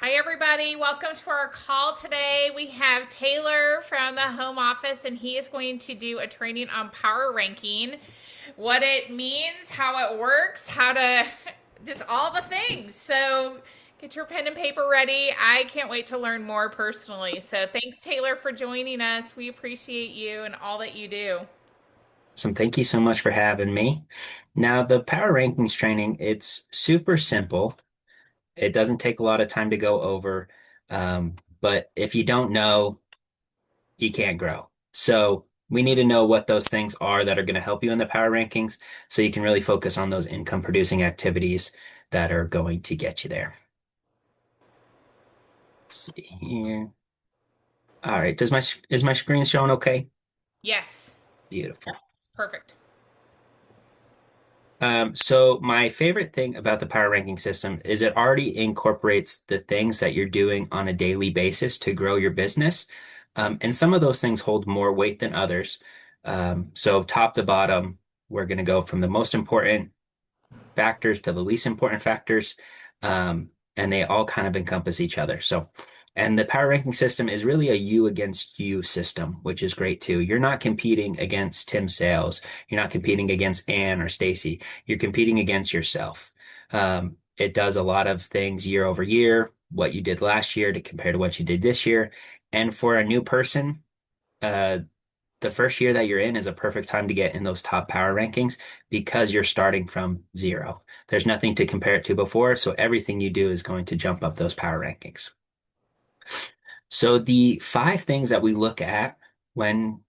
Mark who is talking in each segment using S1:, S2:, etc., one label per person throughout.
S1: Hi, everybody. Welcome to our call today. We have Taylor from the home office, and he is going to do a training on power ranking, what it means, how it works, how to just all the things. So get your pen and paper ready. I can't wait to learn more personally. So thanks, Taylor, for joining us. We appreciate you and all that you do.
S2: Thank you so much for having me. Now, the power rankings training, it's super simple. It doesn't take a lot of time to go over. But if you don't know, you can't grow. So we need to know what those things are that are going to help you in the power rankings so you can really focus on those income producing activities that are going to get you there. Let's see here. All right. Is my screen showing okay?
S1: Yes.
S2: Beautiful.
S1: Yep. Perfect.
S2: So my favorite thing about the power ranking system is it already incorporates the things that you're doing on a daily basis to grow your business. And some of those things hold more weight than others. So top to bottom, we're going to go from the most important factors to the least important factors. And they all kind of encompass each other. And the power ranking system is really a you against you system, which is great too. You're not competing against Tim Sales. You're not competing against Ann or Stacy. You're competing against yourself. It does a lot of things year over year, what you did last year to compare to what you did this year. And for a new person, uh, the first year that you're in is a perfect time to get in those top power rankings because you're starting from zero. There's nothing to compare it to before, so everything you do is going to jump up those power rankings. So the five things that we look at when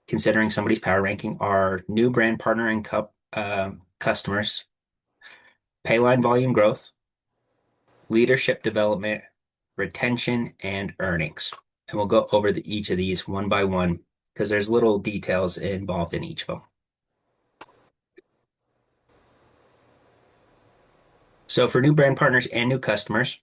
S2: considering somebody's power ranking are new brand partner and customers, payline volume growth, leadership development, retention, and earnings. And we'll go over each of these one by one because there's little details involved in each of them. So for new brand partners and new customers,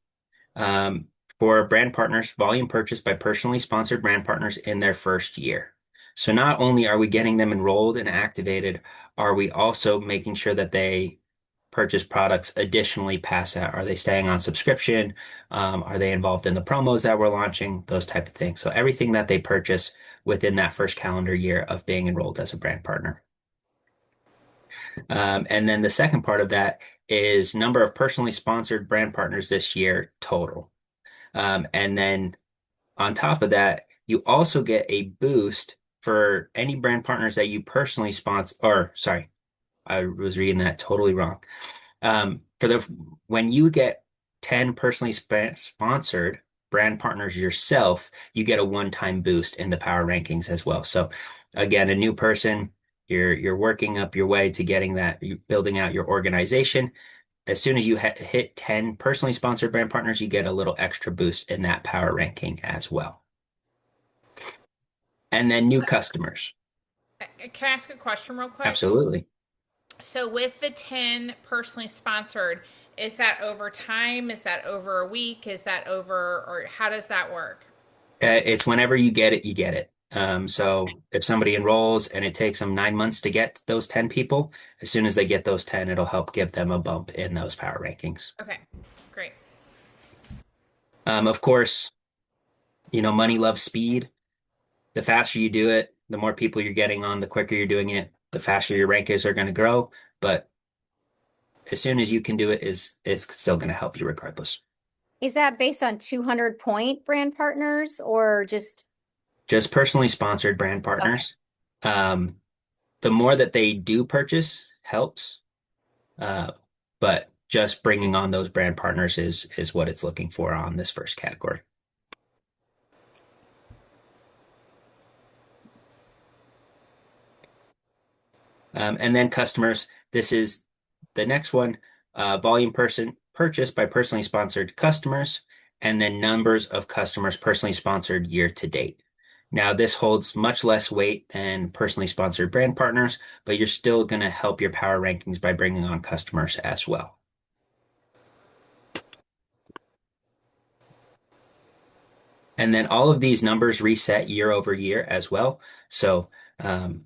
S2: um, for brand partners, volume purchased by personally sponsored brand partners in their first year. So not only are we getting them enrolled and activated, are we also making sure that they purchase products additionally past that? Are they staying on subscription? Are they involved in the promos that we're launching? Those type of things. So everything that they purchase within that first calendar year of being enrolled as a brand partner. And then the second part of that is number of personally sponsored brand partners this year total. And then on top of that, you also get a boost for any brand partners that you personally sponsor, or sorry, I was reading that totally wrong. For the when you get 10 personally sponsored brand partners yourself, you get a one-time boost in the power rankings as well. So again, a new person, you're working up your way to getting that, building out your organization. As soon as you hit 10 personally sponsored brand partners, you get a little extra boost in that power ranking as well. And then new customers.
S1: Can I ask a question real quick?
S2: Absolutely.
S1: So with the 10 personally sponsored, is that over time? Is that over a week? Is that over, or how does that work?
S2: It's whenever you get it, you get it. So if somebody enrolls and it takes them 9 months to get those 10 people, as soon as they get those 10, it'll help give them a bump in those power rankings.
S1: Okay, great.
S2: Of course, money loves speed. The faster you do it, the more people you're getting on, the quicker you're doing it, the faster your rankings are going to grow. But as soon as you can do it, it's still going to help you regardless.
S3: Is that based on 200 point brand partners or just
S2: Just personally sponsored brand
S3: okay?
S2: partners. Um, the more that they do purchase helps, uh, but just bringing on those brand partners is what it's looking for on this first category. And then customers, this is the next one, volume person purchased by personally sponsored customers, and then numbers of customers personally sponsored year to date. Now, this holds much less weight than personally sponsored brand partners, but you're still going to help your power rankings by bringing on customers as well. And then all of these numbers reset year over year as well. So, um,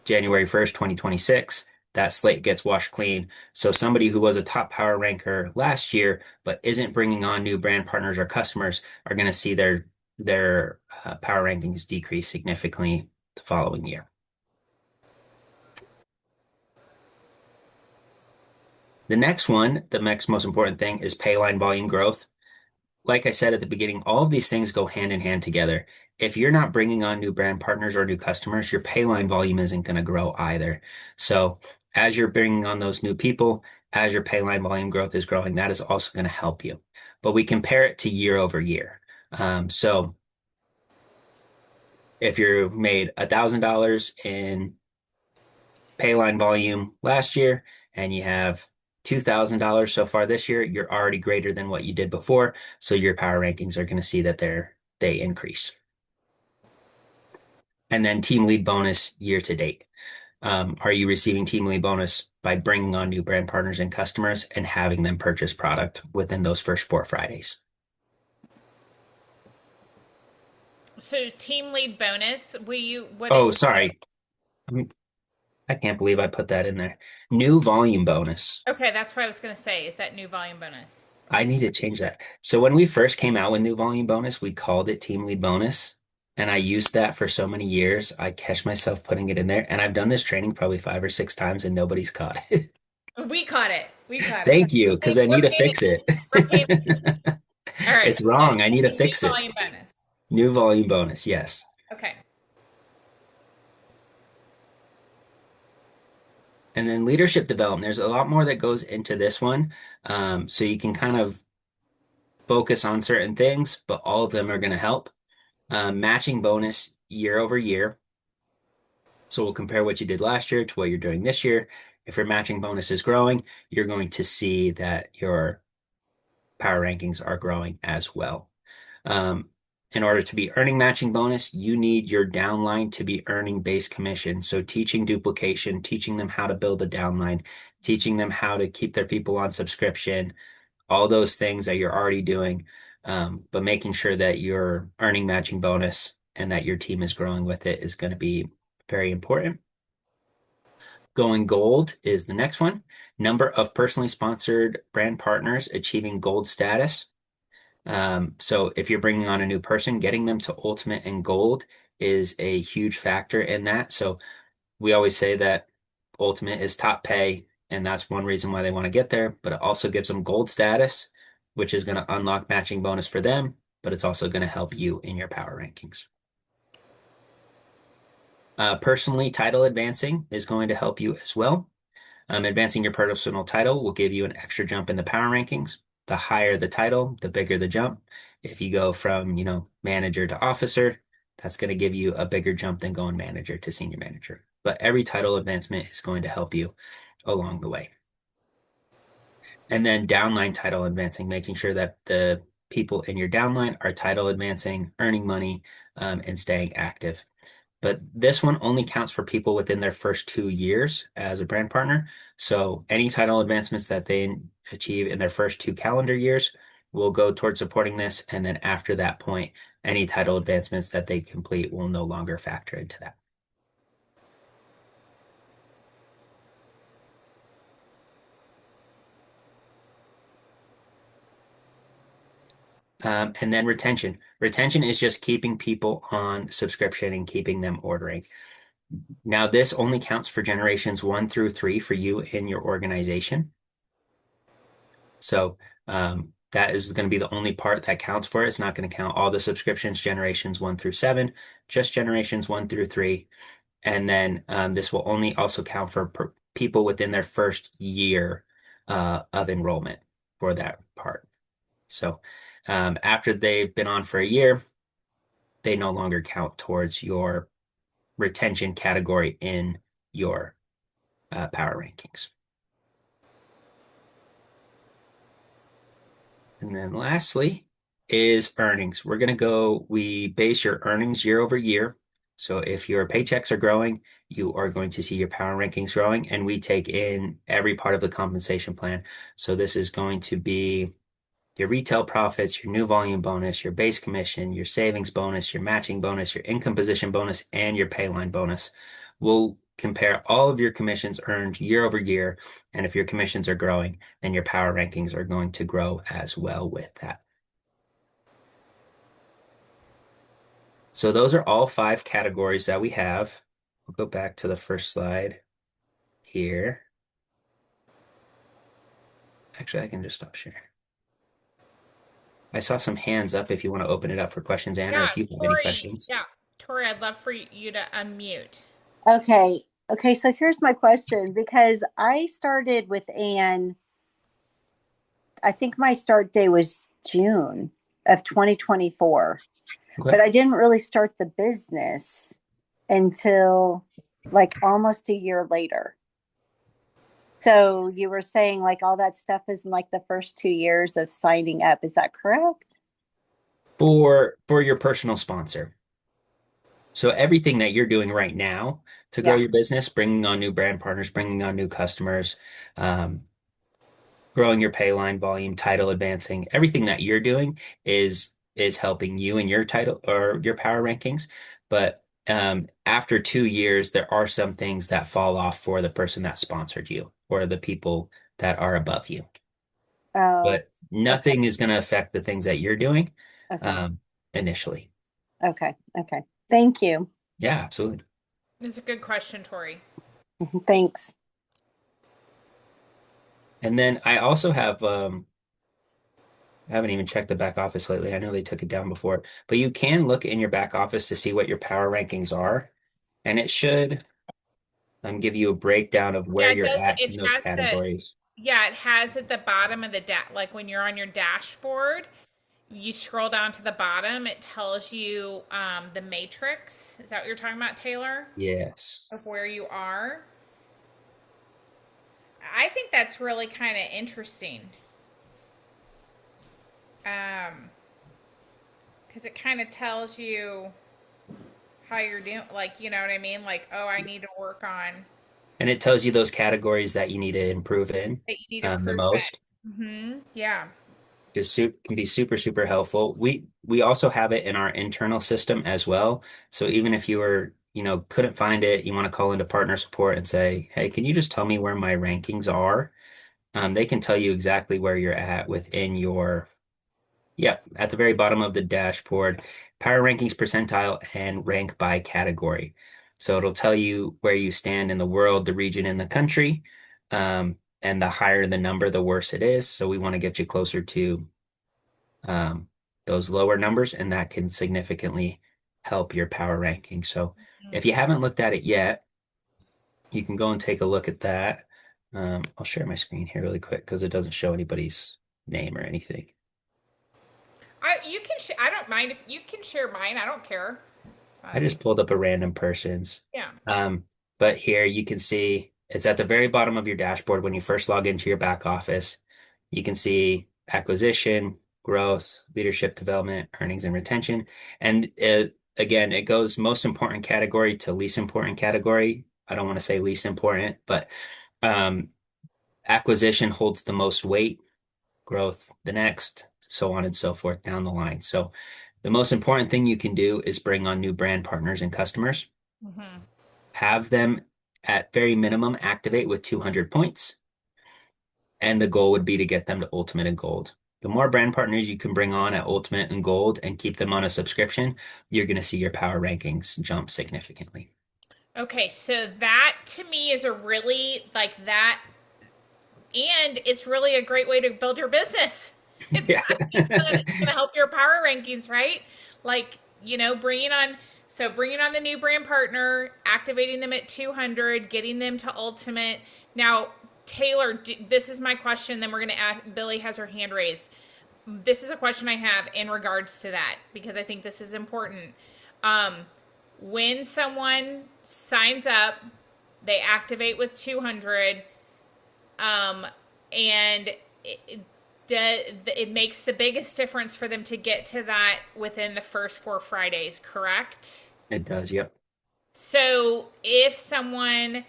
S2: January 1st, 2026, that slate gets washed clean. So somebody who was a top power ranker last year but isn't bringing on new brand partners or customers are going to see their power rankings decrease significantly the following year. The next one, the next most important thing is pay line volume growth. Like I said at the beginning, all of these things go hand in hand together. If you're not bringing on new brand partners or new customers, your pay line volume isn't going to grow either. So as you're bringing on those new people, as your pay line volume growth is growing, that is also going to help you. But we compare it to year over year. So if you made $1,000 in pay line volume last year and you have $2,000 so far this year, you're already greater than what you did before. So your power rankings are going to see that they increase. And then team lead bonus year to date. Are you receiving team lead bonus by bringing on new brand partners and customers and having them purchase product within those first 4 Fridays?
S1: So team lead bonus, what
S2: Oh,
S1: it
S2: sorry. I can't believe I put that in there. New volume bonus.
S1: Okay, that's what I was going to say. Is that new volume bonus?
S2: I need to change that. So when we first came out with new volume bonus, we called it team lead bonus. And I used that for so many years. I catch myself putting it in there. And I've done this training probably 5 or 6 times and nobody's caught it.
S1: We caught it. We caught it.
S2: Thank you, because I need
S1: We're
S2: to
S1: paying
S2: fix it.
S1: attention. We're paying attention. All right.
S2: It's
S1: So
S2: wrong. I need to
S1: new
S2: fix it.
S1: volume bonus.
S2: New volume bonus. Yes.
S1: Okay.
S2: And then leadership development. There's a lot more that goes into this one. So you can kind of focus on certain things, but all of them are going to help. Matching bonus year over year. So we'll compare what you did last year to what you're doing this year. If your matching bonus is growing, you're going to see that your power rankings are growing as well. In order to be earning matching bonus, you need your downline to be earning base commission. So teaching duplication, teaching them how to build a downline, teaching them how to keep their people on subscription, all those things that you're already doing, but making sure that you're earning matching bonus and that your team is growing with it is going to be very important. Going gold is the next one. Number of personally sponsored brand partners achieving gold status. So if you're bringing on a new person, getting them to ultimate and gold is a huge factor in that. So we always say that ultimate is top pay, and that's one reason why they want to get there, but it also gives them gold status, which is going to unlock matching bonus for them, but it's also going to help you in your power rankings. Personally, title advancing is going to help you as well. Advancing your personal title will give you an extra jump in the power rankings. The higher the title, the bigger the jump. If you go from, manager to officer, that's going to give you a bigger jump than going manager to senior manager. But every title advancement is going to help you along the way. And then downline title advancing, making sure that the people in your downline are title advancing, earning money, and staying active. But this one only counts for people within their first 2 years as a brand partner. So any title advancements that they achieve in their first 2 calendar years will go towards supporting this. And then after that point, any title advancements that they complete will no longer factor into that. And then retention. Retention is just keeping people on subscription and keeping them ordering. Now, this only counts for generations 1 through 3 for you in your organization. So that is going to be the only part that counts for it. It's not going to count all the subscriptions, generations 1 through 7, just generations 1 through 3. And then this will only also count for people within their first year of enrollment for that part. So after they've been on for a year, they no longer count towards your retention category in your power rankings. And then lastly is earnings. We base your earnings year over year. So if your paychecks are growing, you are going to see your power rankings growing, and we take in every part of the compensation plan. So this is going to be your retail profits, your new volume bonus, your base commission, your savings bonus, your matching bonus, your income position bonus, and your pay line bonus. We'll compare all of your commissions earned year over year. And if your commissions are growing, then your power rankings are going to grow as well with that. So those are all 5 categories that we have. We'll go back to the first slide here. Actually, I can just stop sharing. I saw some hands up if you want to open it up for questions, Anne, or
S1: Yeah,
S2: if you have any
S1: Tori.
S2: questions.
S1: Yeah, Tori, I'd love for you to unmute.
S4: Okay. Okay. So here's my question because I started with Anne, I think my start day was June of 2024,
S2: Okay.
S4: but I didn't really start the business until like almost a year later. So you were saying like all that stuff is in like the first 2 years of signing up. Is that correct?
S2: For your personal sponsor. So everything that you're doing right now to grow
S4: Yeah.
S2: your business, bringing on new brand partners, bringing on new customers, um, growing your pay line volume, title advancing, everything that you're doing is helping you in your title or your power rankings. But after 2 years, there are some things that fall off for the person that sponsored you or the people that are above you.
S4: Oh,
S2: But
S4: okay.
S2: nothing is going to affect the things that you're doing
S4: Okay.
S2: um, initially.
S4: Okay. Okay. Thank you.
S2: Yeah, absolutely.
S1: It's a good question, Tori.
S4: Thanks.
S2: And then I also have I haven't even checked the back office lately. I know they took it down before, but you can look in your back office to see what your power rankings are, and it should give you a breakdown of where
S1: Yeah, it
S2: you're
S1: does.
S2: at
S1: It
S2: in those
S1: has the,
S2: categories.
S1: yeah, it has at the bottom of the like when you're on your dashboard, you scroll down to the bottom, it tells you the matrix. Is that what you're talking about, Taylor?
S2: Yes.
S1: Of where you are. I think that's really kind of interesting. Because it kind of tells you how you're doing, like, you know what I mean? Like, oh, I need to work on
S2: And it tells you those categories that you need to improve in
S1: that you need
S2: the
S1: improvement.
S2: most.
S1: Yeah.
S2: Just can be super, super helpful. We also have it in our internal system as well. So even if you were, couldn't find it, you want to call into partner support and say, "Hey, can you just tell me where my rankings are?" They can tell you exactly where you're at within your, yep, at the very bottom of the dashboard, power rankings percentile and rank by category. So it'll tell you where you stand in the world, the region, and the country. And the higher the number, the worse it is. So we want to get you closer to um, those lower numbers, and that can significantly help your power ranking. So if you haven't looked at it yet, you can go and take a look at that. I'll share my screen here really quick because it doesn't show anybody's name or anything.
S1: You can, I don't mind if you can share mine. I don't care. It's not
S2: I
S1: a big,
S2: just pulled up a random person's.
S1: yeah.
S2: Um, but here you can see it's at the very bottom of your dashboard when you first log into your back office. You can see acquisition, growth, leadership development, earnings and retention. And again, it goes most important category to least important category. I don't want to say least important, but um, acquisition holds the most weight, growth the next, so on and so forth down the line. So the most important thing you can do is bring on new brand partners and customers,
S1: Hmm.
S2: have them at very minimum activate with 200 points. And the goal would be to get them to Ultimate and Gold. The more brand partners you can bring on at Ultimate and Gold and keep them on a subscription, you're going to see your power rankings jump significantly.
S1: Okay, so that to me is a really like that, and it's really a great way to build your business. It's
S2: Yeah.
S1: not just that it's going to help your power rankings, right? Like, bringing on, so bringing on the new brand partner, activating them at 200, getting them to ultimate. Now, Taylor, this is my question. Then we're going to ask, Billy has her hand raised. This is a question I have in regards to that because I think this is important. Um, when someone signs up, they activate with 200, um, and it makes the biggest difference for them to get to that within the first 4 Fridays, correct?
S2: It does, yep.
S1: So if someone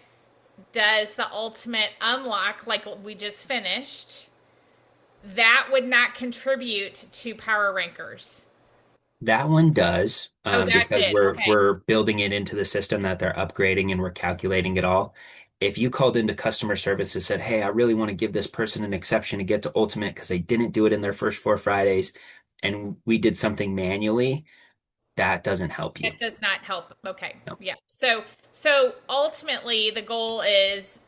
S1: does the ultimate unlock like we just finished, that would not contribute to power rankers.
S2: That one does,
S1: Oh, that
S2: because
S1: did.
S2: we're
S1: Okay.
S2: we're building it into the system that they're upgrading and we're calculating it all. If you called into customer service and said, "Hey, I really want to give this person an exception to get to Ultimate because they didn't do it in their first 4 Fridays," and we did something manually, that doesn't help you.
S1: That does not help. Okay.
S2: No,
S1: Yeah. So ultimately the goal is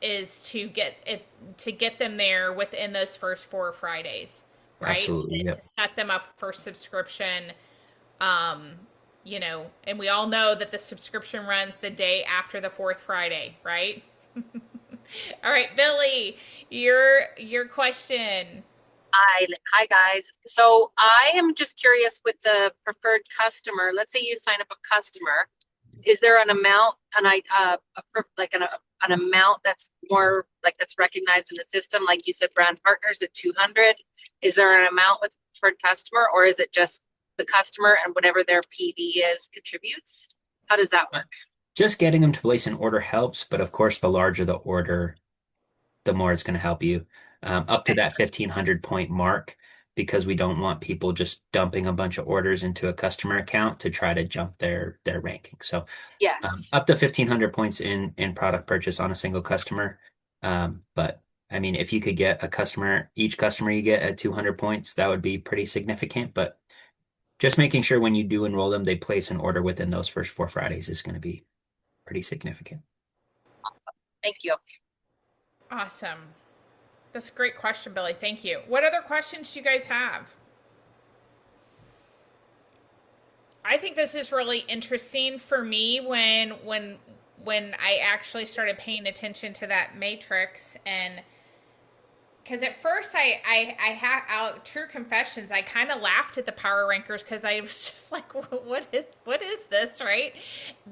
S1: to get them there within those first 4 Fridays, right?
S2: absolutely.
S1: To
S2: Yep.
S1: set them up for subscription. Um, and we all know that the subscription runs the day after the fourth Friday, right? All right, Billy, your question.
S5: Hi guys. So I am just curious with the preferred customer. Let's say you sign up a customer. Is there an amount, like an amount that's more like that's recognized in the system? Like you said, brand partners at 200. Is there an amount with preferred customer, or is it just the customer and whatever their PV is contributes? How does that work?
S2: Just getting them to place an order helps, but of course, the larger the order, the more it's going to help you, up to that 1,500 point mark, because we don't want people just dumping a bunch of orders into a customer account to try to jump their ranking. So
S5: Yes.
S2: up to 1,500 points in product purchase on a single customer. But I mean, if you could get each customer you get at 200 points, that would be pretty significant. But just making sure when you do enroll them, they place an order within those first 4 Fridays is going to be pretty significant.
S5: Awesome. Thank you.
S1: Awesome. That's a great question, Billy. Thank you. What other questions do you guys have? I think this is really interesting for me when I actually started paying attention to that matrix. And because at first I had out true confessions, I kind of laughed at the power rankers because I was just like, what is this, right?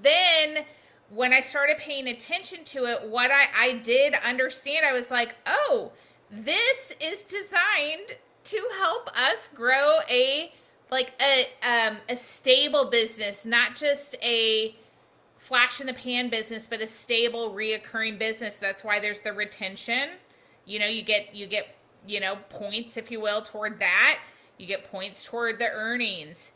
S1: Then when I started paying attention to it, what I did understand, I was like, oh, this is designed to help us grow a stable business, not just a flash in the pan business, but a stable reoccurring business. That's why there's the retention. You get points, if you will, toward that. You get points toward the earnings.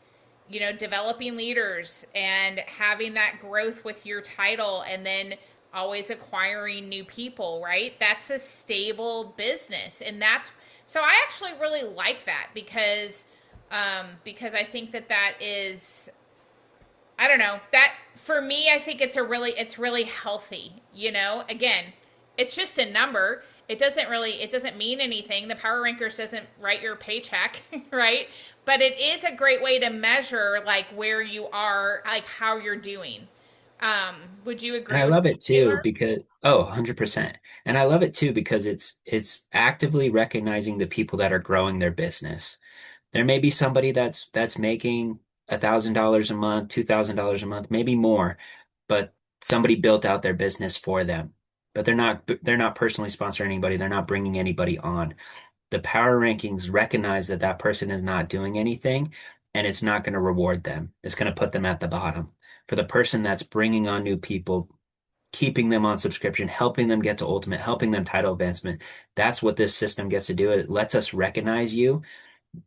S1: Developing leaders and having that growth with your title, and then always acquiring new people, right? That's a stable business. And that's so I actually really like that because I think that is, I don't know, that for me, I think it's really healthy. Again, it's just a number. It doesn't mean anything. The power rankers doesn't write your paycheck, right? But it is a great way to measure like where you are, like how you're doing. Would you
S2: And
S1: agree
S2: I
S1: with
S2: love
S1: that,
S2: it too
S1: Taylor?
S2: because, oh, 100%. And I love it too because it's actively recognizing the people that are growing their business. There may be somebody that's making $1,000 a month, $2,000 a month, maybe more, but somebody built out their business for them. But they're not personally sponsoring anybody. They're not bringing anybody on. The power rankings recognize that that person is not doing anything, and it's not going to reward them. It's going to put them at the bottom. For the person that's bringing on new people, keeping them on subscription, helping them get to Ultimate, helping them title advancement, that's what this system gets to do. It lets us recognize you.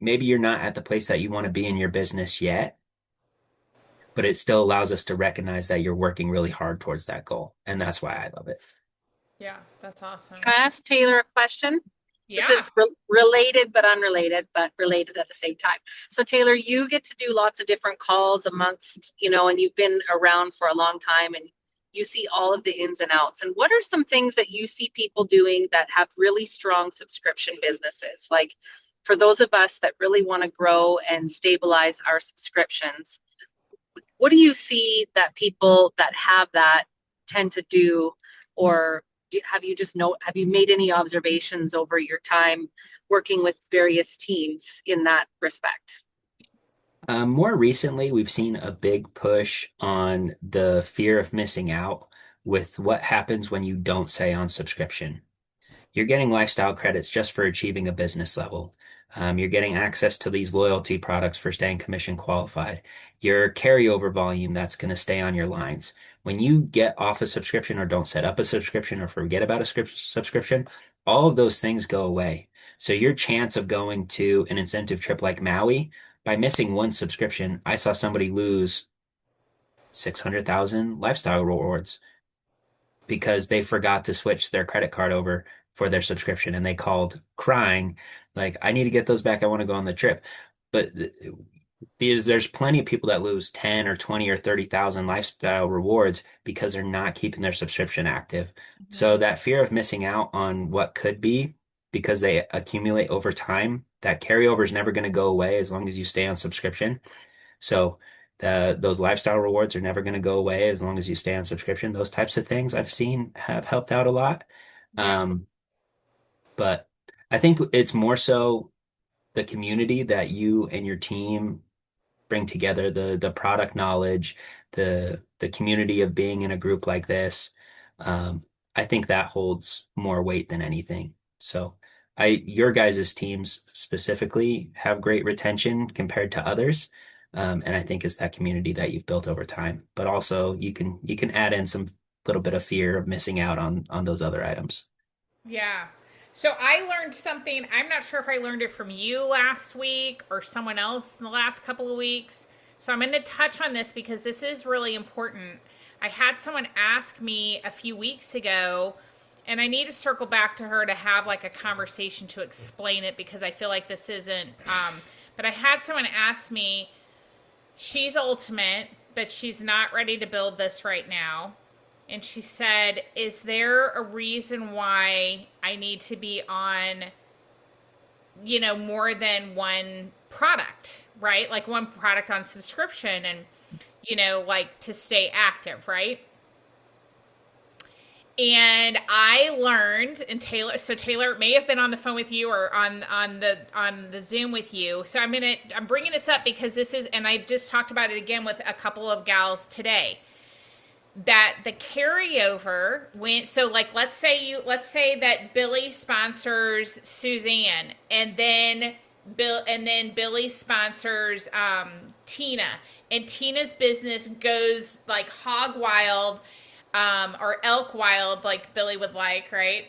S2: Maybe you're not at the place that you want to be in your business yet, but it still allows us to recognize that you're working really hard towards that goal. And that's why I love it.
S1: Yeah, that's awesome.
S5: Can I ask Taylor a question? This
S1: Yeah.
S5: is related but unrelated, but related at the same time. So Taylor, you get to do lots of different calls amongst, and you've been around for a long time and you see all of the ins and outs. And what are some things that you see people doing that have really strong subscription businesses? Like for those of us that really want to grow and stabilize our subscriptions, what do you see that people that have that tend to do, or have you made any observations over your time working with various teams in that respect?
S2: More recently, we've seen a big push on the fear of missing out with what happens when you don't stay on subscription. You're getting lifestyle credits just for achieving a business level. You're getting access to these loyalty products for staying commission qualified. Your carryover volume that's going to stay on your lines. When you get off a subscription or don't set up a subscription or forget about a subscription, all of those things go away. So your chance of going to an incentive trip like Maui by missing one subscription, I saw somebody lose 600,000 lifestyle rewards because they forgot to switch their credit card over for their subscription and they called crying, like, I need to get those back. I want to go on the trip. But there's plenty of people that lose 10 or 20 or 30,000 lifestyle rewards because they're not keeping their subscription active. So that fear of missing out on what could be because they accumulate over time, that carryover is never going to go away as long as you stay on subscription. So those lifestyle rewards are never going to go away as long as you stay on subscription. Those types of things I've seen have helped out a lot.
S1: Yeah.
S2: But I think it's more so the community that you and your team bring together, the product knowledge, the community of being in a group like this. I think that holds more weight than anything. So your guys' teams specifically have great retention compared to others. And I think it's that community that you've built over time. But also you can add in some little bit of fear of missing out on those other items.
S1: Yeah. So I learned something. I'm not sure if I learned it from you last week or someone else in the last couple of weeks. So I'm going to touch on this because this is really important. I had someone ask me a few weeks ago, and I need to circle back to her to have like a conversation to explain it because I feel like this isn't. But I had someone ask me, she's ultimate, but she's not ready to build this right now. And she said, is there a reason why I need to be on, more than one product, right? Like one product on subscription and, like to stay active, right? And I learned, and Taylor may have been on the phone with you or on the Zoom with you. So I'm bringing this up because and I just talked about it again with a couple of gals today. That the carryover let's say that Billy sponsors Suzanne and then Billy sponsors Tina, and Tina's business goes like hog wild, or elk wild, like Billy would like, right?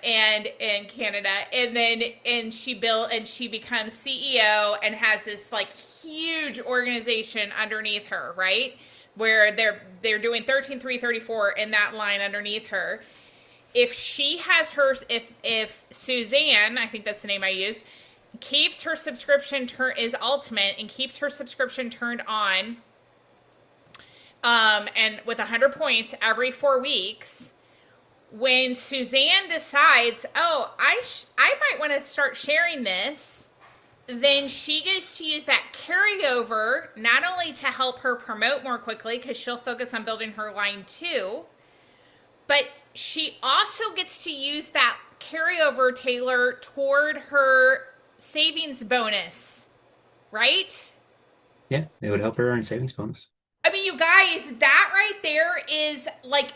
S1: And in Canada, and she becomes CEO and has this like huge organization underneath her, right? Where they're doing 13,334 in that line underneath her. If she has if Suzanne, I think that's the name I used, keeps her subscription is ultimate and keeps her subscription turned on, and with 100 points every 4 weeks, when Suzanne decides, oh, I might want to start sharing this, then she gets to use that carryover not only to help her promote more quickly because she'll focus on building her line too, but she also gets to use that carryover, Taylor, toward her savings bonus, right?
S2: Yeah, it would help her earn savings bonus.
S1: I mean, you guys, that right there is like,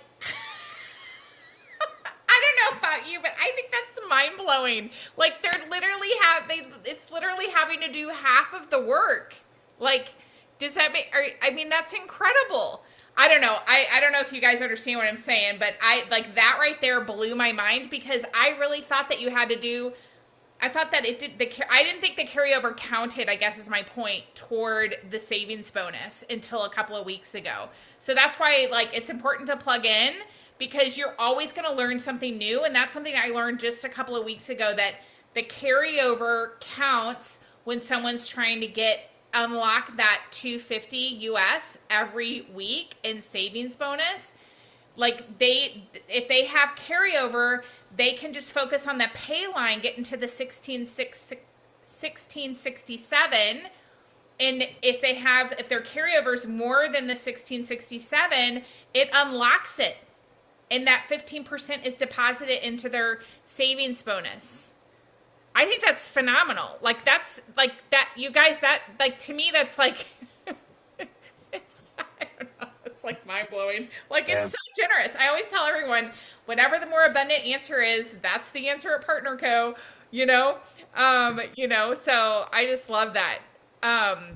S1: I don't know about you, but I think that's mind blowing. Like it's literally having to do half of the work. Like, does that make? I mean, that's incredible. I don't know. I don't know if you guys understand what I'm saying, but I like that right there blew my mind because I really thought that you had to do. I thought that it did I didn't think the carryover counted, I guess is my point, toward the savings bonus until a couple of weeks ago. So that's why like it's important to plug in because you're always going to learn something new. And that's something I learned just a couple of weeks ago, that the carryover counts when someone's trying to unlock that 250 US every week in savings bonus. Like if they have carryover, they can just focus on the pay line, get into the 1667. And if their carryover is more than the 1667, it unlocks it. And that 15% is deposited into their savings bonus. I think that's phenomenal. Like that's like that, you guys, that like to me, that's like, it's, I don't know, it's like mind blowing. Like it's so generous. I always tell everyone, whatever the more abundant answer is, that's the answer at Partner Co. So I just love that. I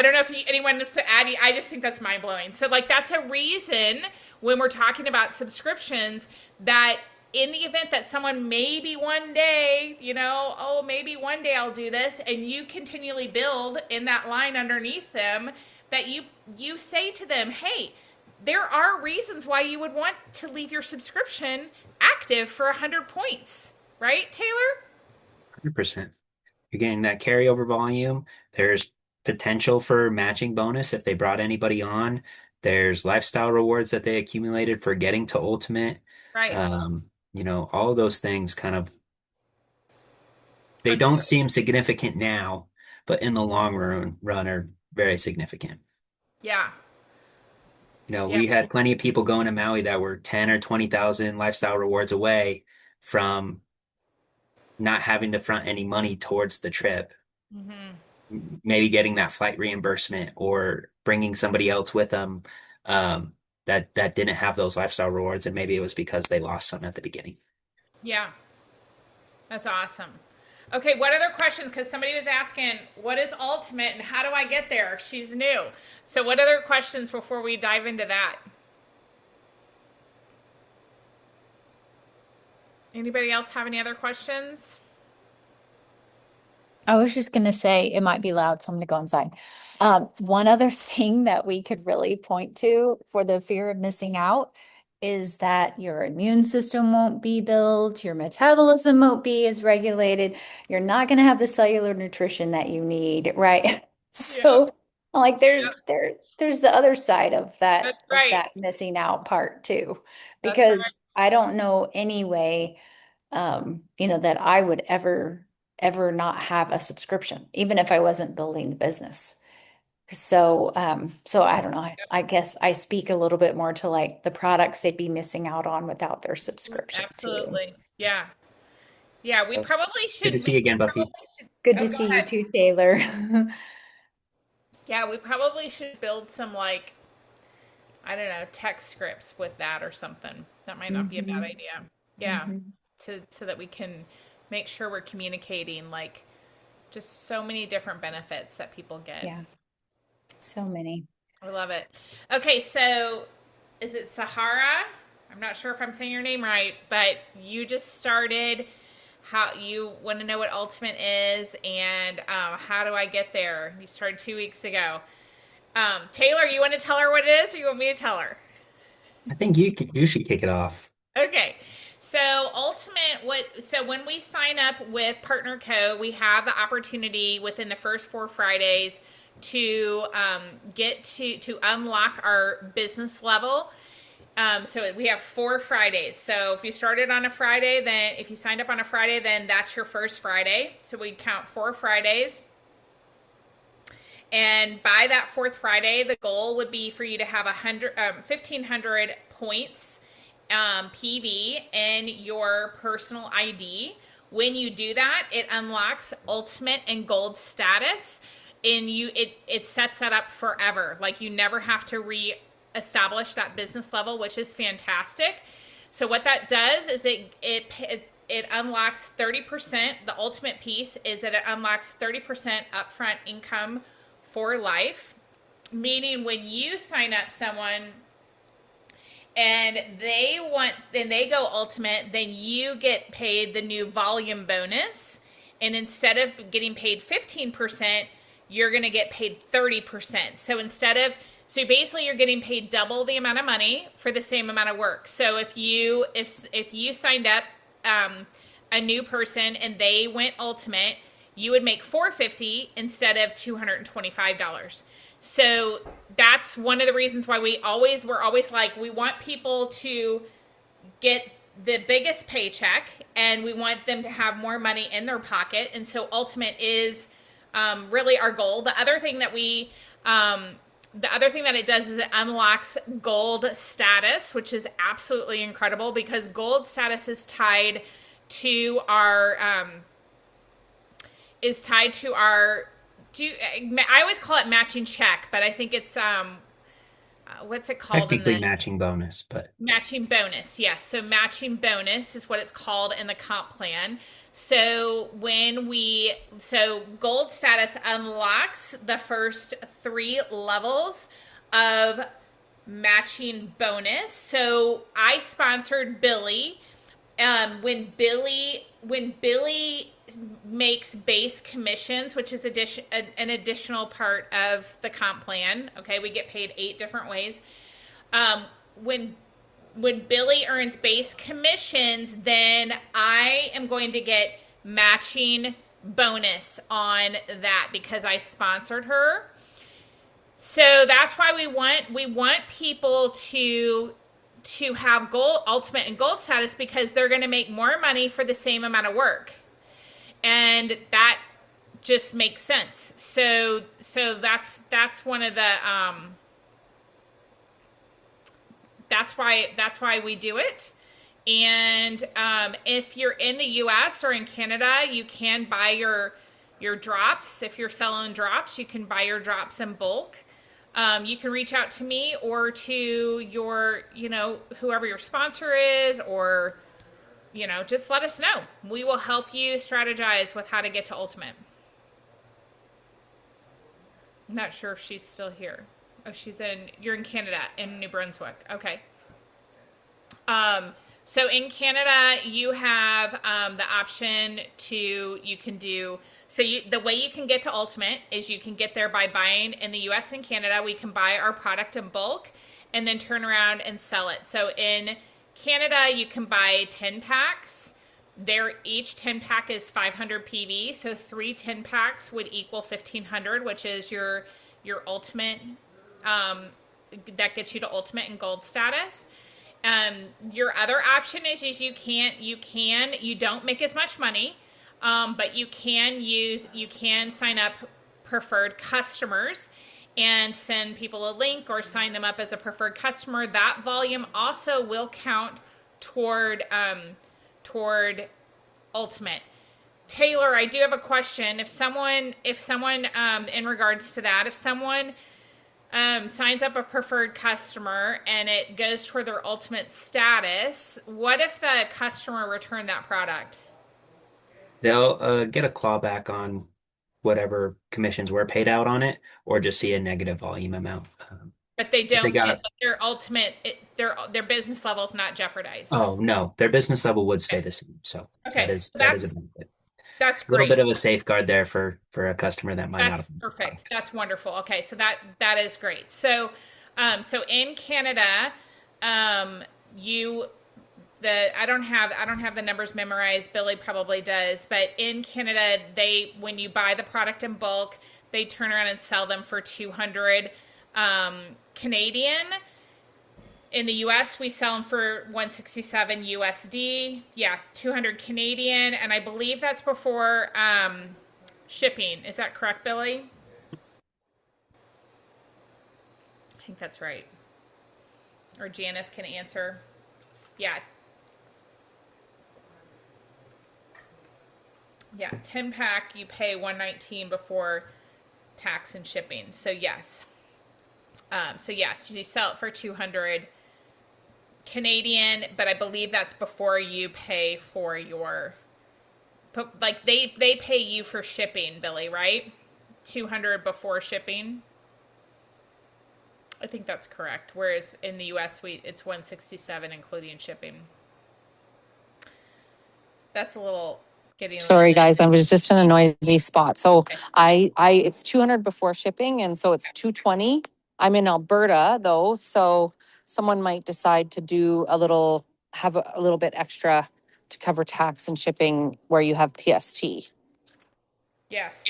S1: don't know if anyone wants to add. I just think that's mind blowing. So like that's a reason when we're talking about subscriptions that in the event that someone maybe one day, oh, maybe one day I'll do this, and you continually build in that line underneath them, that you say to them, hey, there are reasons why you would want to leave your subscription active for 100 points, right, Taylor?
S2: 100%. You're getting that carryover volume. There's potential for matching bonus if they brought anybody on. There's lifestyle rewards that they accumulated for getting to Ultimate.
S1: Right.
S2: All of those things kind of, they
S1: I'm
S2: don't
S1: sure.
S2: seem significant now, but in the long run are very significant.
S1: Yeah. Yeah.
S2: We had plenty of people going to Maui that were 10 or 20,000 lifestyle rewards away from not having to front any money towards the trip.
S1: Hmm.
S2: Maybe getting that flight reimbursement or bringing somebody else with them that didn't have those lifestyle rewards, and maybe it was because they lost some at the beginning.
S1: Yeah. That's awesome. Okay, what other questions? Because somebody was asking, what is Ultimate and how do I get there? She's new. So, what other questions before we dive into that? Anybody else have any other questions?
S3: I was just gonna say it might be loud, so I'm gonna go inside. One other thing that we could really point to for the fear of missing out is that your immune system won't be built, your metabolism won't be as regulated, you're not gonna have the cellular nutrition that you need, right?
S1: Yeah,
S3: So, like there's the other side
S1: that's
S3: of
S1: right.
S3: that missing out part too,
S1: That's right.
S3: because I don't know any way that I would ever not have a subscription, even if I wasn't building the business. So I don't know. I guess I speak a little bit more to like the products they'd be missing out on without their subscription too.
S1: Absolutely. Yeah. Yeah, we
S3: So
S1: probably
S2: Good to
S1: should.
S2: see you again, Buffy.
S3: good
S1: Oh,
S3: to
S1: go
S3: see you
S1: ahead.
S3: too, Taylor.
S1: Yeah, we probably should build some, like, I don't know, text scripts with that or something. That might not be a bad
S3: hmm
S1: idea. Yeah,
S3: hmm
S1: so that we can make sure we're communicating, like, just so many different benefits that people get.
S3: Yeah, so many.
S1: I love it. Okay, so is it Sahara? I'm not sure if I'm saying your name right, but you just started. How you want to know what Ultimate is and how do I get there? You started 2 weeks ago. Taylor, you want to tell her what it is, or you want me to tell her?
S2: I think you should kick it off.
S1: Okay. So so when we sign up with Partner Co, we have the opportunity within the first 4 Fridays to get to unlock our business level. So we have 4 Fridays. So if you started on a Friday, then if you signed up on a Friday, then that's your first Friday. So we count 4 Fridays. And by that fourth Friday, the goal would be for you to have 1,500 points PV in your personal ID. When you do that, it unlocks ultimate and gold status, and it sets that up forever. Like you never have to re-establish that business level, which is fantastic. So what that does is it unlocks 30%. The ultimate piece is that it unlocks 30% upfront income for life, meaning when you sign up someone and they go ultimate, then you get paid the new volume bonus, and instead of getting paid 15%, you're going to get paid 30%. So basically you're getting paid double the amount of money for the same amount of work. So if you signed up a new person and they went ultimate, you would make $450 instead of $225. So that's one of the reasons why we're always like, we want people to get the biggest paycheck and we want them to have more money in their pocket. And so ultimate is really our goal. The other thing that it does is it unlocks gold status, which is absolutely incredible because gold status is tied to our I always call it matching check, but I think it's what's it called in
S2: Technically
S1: the
S2: matching bonus, but
S1: matching bonus? Yes, so matching bonus is what it's called in the comp plan. So gold status unlocks the first 3 levels of matching bonus. So I sponsored Billy when Billy makes base commissions, which is an additional part of the comp plan. Okay, we get paid 8 different ways. Um, when Billy earns base commissions, then I am going to get matching bonus on that because I sponsored her. So that's why we want people to have gold, ultimate and gold status, because they're going to make more money for the same amount of work. And that just makes sense. So that's one of the that's why we do it. And if you're in the US or in Canada, you can buy your drops. If you're selling drops, you can buy your drops in bulk. You can reach out to me or to your, whoever your sponsor is, or, just let us know. We will help you strategize with how to get to Ultimate. I'm not sure if she's still here. Oh, you're in Canada, in New Brunswick. Okay. So in Canada, you have the option the way you can get to Ultimate is you can get there by buying in the US and Canada. We can buy our product in bulk and then turn around and sell it. So in Canada, you can buy 10 packs. Each 10 pack is 500 PV. So 3 10 packs would equal 1,500, which is your Ultimate. That gets you to Ultimate and Gold status. Your other option is you don't make as much money, but you can sign up preferred customers and send people a link or sign them up as a preferred customer. That volume also will count toward Ultimate. Taylor, I do have a question. If someone in regards to that, if someone signs up a preferred customer and it goes toward their Ultimate status, what if the customer returned that product?
S2: They'll get a clawback on whatever commissions were paid out on it, or just see a negative volume amount.
S1: But they
S2: If they
S1: don't
S2: got
S1: get
S2: a,
S1: their Ultimate, their business level is not jeopardized.
S2: oh no, their business level would stay the same. So
S1: Okay, so
S2: that is a benefit.
S1: that's
S2: A little
S1: great.
S2: bit of a safeguard there for a customer that might not
S1: That's
S2: have bought the
S1: perfect.
S2: product.
S1: That's wonderful. Okay, so that is great. So, so in Canada, you I don't have the numbers memorized. Billy probably does, but in Canada, when you buy the product in bulk, they turn around and sell them for 200 Canadian. In the US, we sell them for 167 USD. Yeah, 200 Canadian, and I believe that's before shipping. Is that correct, Billy? I think that's right. Or Janice can answer. Yeah. Yeah, 10 pack, you pay 119 before tax and shipping. So yes. You sell it for 200 Canadian, but I believe that's before you pay for they pay you for shipping, Billy, right? 200 before shipping. I think that's correct. Whereas in the US, it's 167 including shipping. That's a little getting.
S6: Sorry, guys, I was just in a noisy spot. So it's 200 before shipping, and so it's 220. I'm in Alberta though, so someone might decide to have a little bit extra to cover tax and shipping where you have PST.
S1: Yes.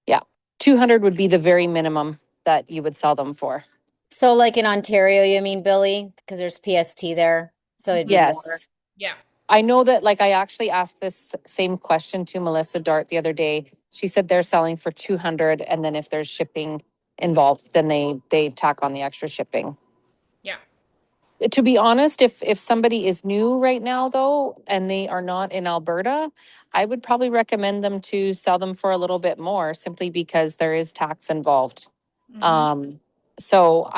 S6: Yeah, 200 would be the very minimum that you would sell them for.
S7: So like in Ontario, you mean, Billy? Because there's PST there. So it'd be more.
S6: Yes.
S1: Yeah.
S6: I know that, I actually asked this same question to Melissa Dart the other day. She said they're selling for 200, and then if there's shipping involved, then they tack on the extra shipping.
S1: Yeah.
S6: To be honest, if somebody is new right now though, and they are not in Alberta, I would probably recommend them to sell them for a little bit more, simply because there is tax involved.
S1: Mm-hmm.
S6: So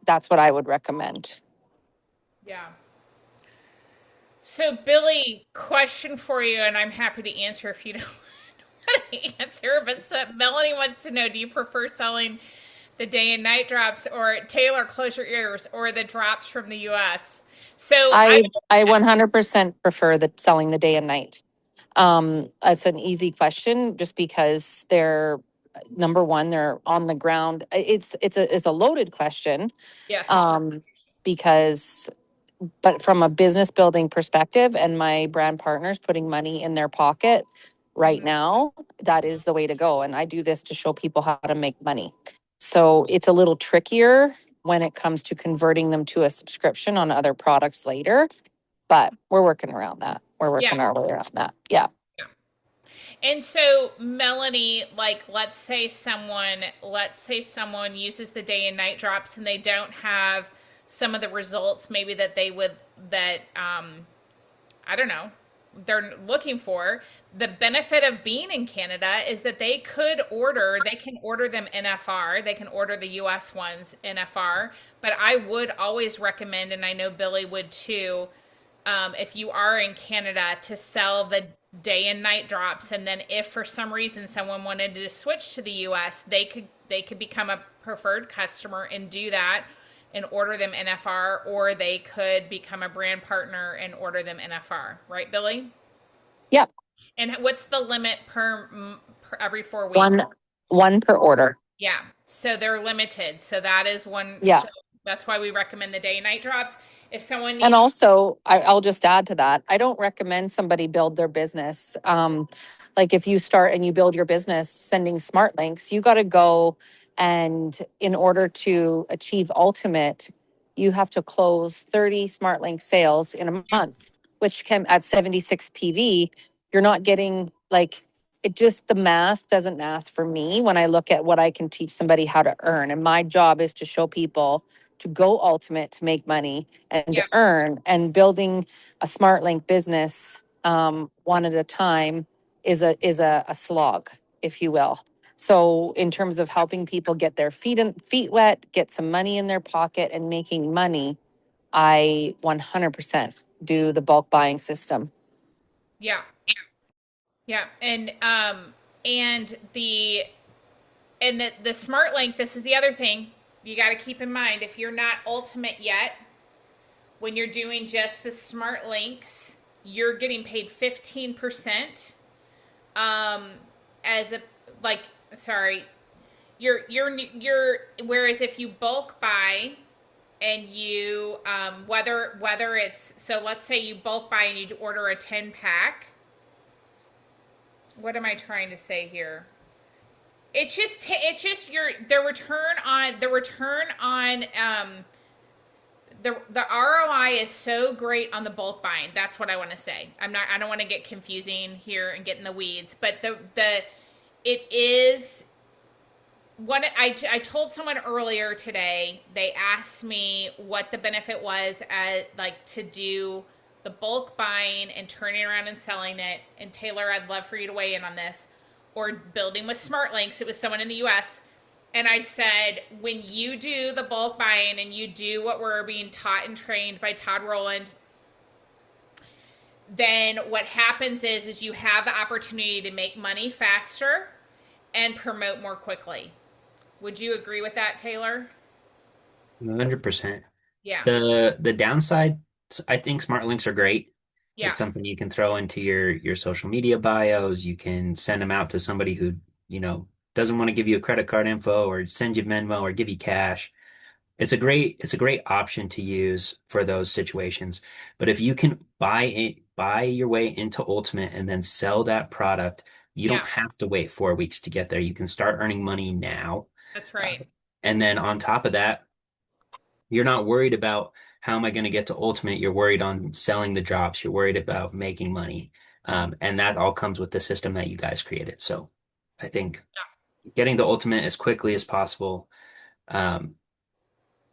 S6: that's what I would recommend.
S1: Yeah. So, Billy, question for you, and I'm happy to answer if you don't want to answer. But Melanie wants to know: do you prefer selling the day and night drops, or Taylor, close your ears, or the drops from the U.S.? So
S6: I 100% prefer the selling the day and night. It's an easy question just because they're number one, they're on the ground. It's a loaded question.
S1: yes.
S6: Because but from a business building perspective and my brand partners putting money in their pocket right
S1: Mhm.
S6: now, that is the way to go. And I do this to show people how to make money. So it's a little trickier when it comes to converting them to a subscription on other products later, but we're working around that. We're
S1: Yeah.
S6: working our way around that. Yeah.
S1: Yeah. And so, Melanie, like, let's say someone uses the day and night drops and they don't have some of the results maybe that they would, that, I don't know, they're looking for. The benefit of being in Canada is that they can order them NFR, they can order the US ones NFR, but I would always recommend, and I know Billy would too, if you are in Canada, to sell the day and night drops, and then if for some reason someone wanted to switch to the US, they could become a preferred customer and do that and order them NFR, or they could become a brand partner and order them NFR, right, Billy?
S6: Yeah.
S1: And what's the limit per every 4 weeks?
S6: One per order.
S1: Yeah, so they're limited. So that is one.
S6: Yeah.
S1: So that's why we recommend the day and night drops. If someone
S6: And
S1: needs,
S6: also, I'll just add to that. I don't recommend somebody build their business. Like if you start and you build your business sending smart links, you got to go and in order to achieve ultimate, you have to close 30 smart link sales in a month, which can at 76 PV, you're not getting like it just the math doesn't math for me when I look at what I can teach somebody how to earn. And my job is to show people to go ultimate to make money and
S1: yeah,
S6: to earn and building a smart link business one at a time is a slog, if you will. So in terms of helping people get their feet wet, get some money in their pocket and making money, I 100% do the bulk buying system.
S1: yeah, yeah, and the smart link. This is the other thing you got to keep in mind. If you're not ultimate yet, when you're doing just the smart links, you're getting paid 15%. Um, as a like, sorry, you're whereas if you bulk buy and you whether it's, so let's say you bulk buy and you order a 10 pack. What am I trying to say here? It's just your the ROI is so great on the bulk buying. That's what I want to say. I don't want to get confusing here and get in the weeds, but it is what I told someone earlier today. They asked me what the benefit was at, like, to do the bulk buying and turning around and selling it. And Taylor, I'd love for you to weigh in on this, or building with smart links. It was someone in the US. And I said, when you do the bulk buying and you do what we're being taught and trained by Todd Rowland, then what happens is you have the opportunity to make money faster and promote more quickly. Would you agree with that, Taylor?
S2: 100%.
S1: Yeah.
S2: The downside, I think smart links are great.
S1: Yeah.
S2: It's something you can throw into your social media bios. You can send them out to somebody who, doesn't want to give you a credit card info or send you Venmo or give you cash. It's a great option to use for those situations. But if you can buy your way into Ultimate and then sell that product, you don't
S1: Yeah.
S2: have to wait 4 weeks to get there. You can start earning money now.
S1: That's
S2: Uh,
S1: right.
S2: and then on top of that, you're not worried about how am I going to get to Ultimate. You're worried on selling the drops. You're worried about making money. And that all comes with the system that you guys created. So I think getting to Ultimate as quickly as possible, um,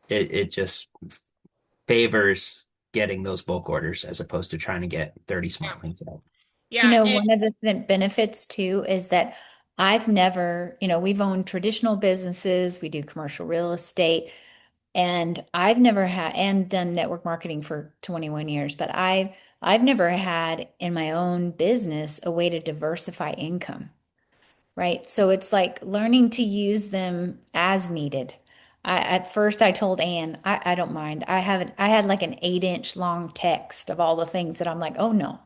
S2: it just favors getting those bulk orders as opposed to trying to get 30
S1: Yeah.
S2: smart links out.
S1: Yeah. And
S3: One of the benefits too is that I've never, we've owned traditional businesses, we do commercial real estate, and I've never had and done network marketing for 21 years, but I've never had in my own business a way to diversify income, right? So it's like learning to use them as needed. At first I told Ann, I don't mind. I had like an 8-inch long text of all the things that I'm like, oh no,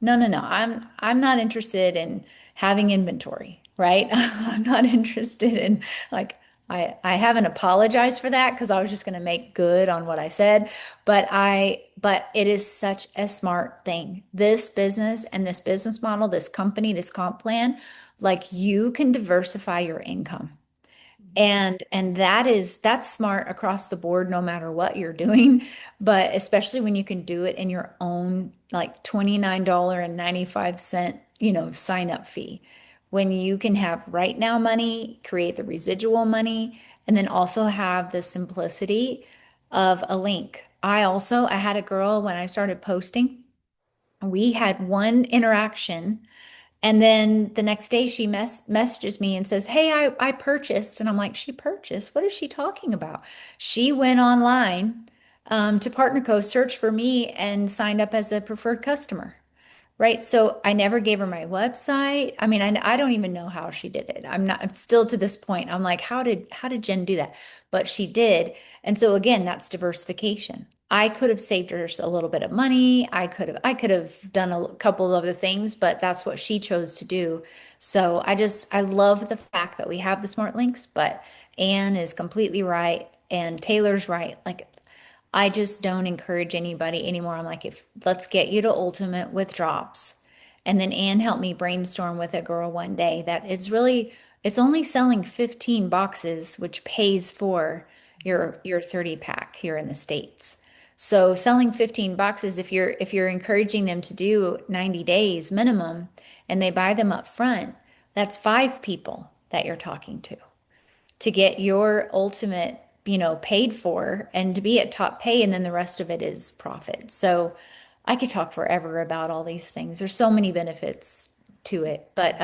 S3: no, no, no. I'm not interested in having inventory, right? I'm not interested in like I haven't apologized for that because I was just gonna make good on what I said. But it is such a smart thing. This business and this business model, this company, this comp plan, like you can diversify your income. And that's smart across the board no matter what you're doing, but especially when you can do it in your own like $29.95, sign up fee. When you can have right now money, create the residual money, and then also have the simplicity of a link. I had a girl when I started posting, we had one interaction and then the next day she messages me and says, hey, I purchased. And I'm like, she purchased? What is she talking about? She went online to PartnerCo, searched for me, and signed up as a preferred customer. Right. So I never gave her my website. I mean, I don't even know how she did it. I'm still to this point. I'm like, how did Jen do that? But she did. And so again, that's diversification. I could have saved her a little bit of money. I could have done a couple of other things, but that's what she chose to do. So I love the fact that we have the smart links, but Anne is completely right and Taylor's right. Like I just don't encourage anybody anymore. I'm like, if let's get you to ultimate with drops. And then Ann helped me brainstorm with a girl one day that it's only selling 15 boxes, which pays for your 30 pack here in the States. So selling 15 boxes, if you're encouraging them to do 90 days minimum and they buy them up front, that's 5 people that you're talking to get your ultimate, paid for and to be at top pay. And then the rest of it is profit. So I could talk forever about all these things. There's so many benefits to it, but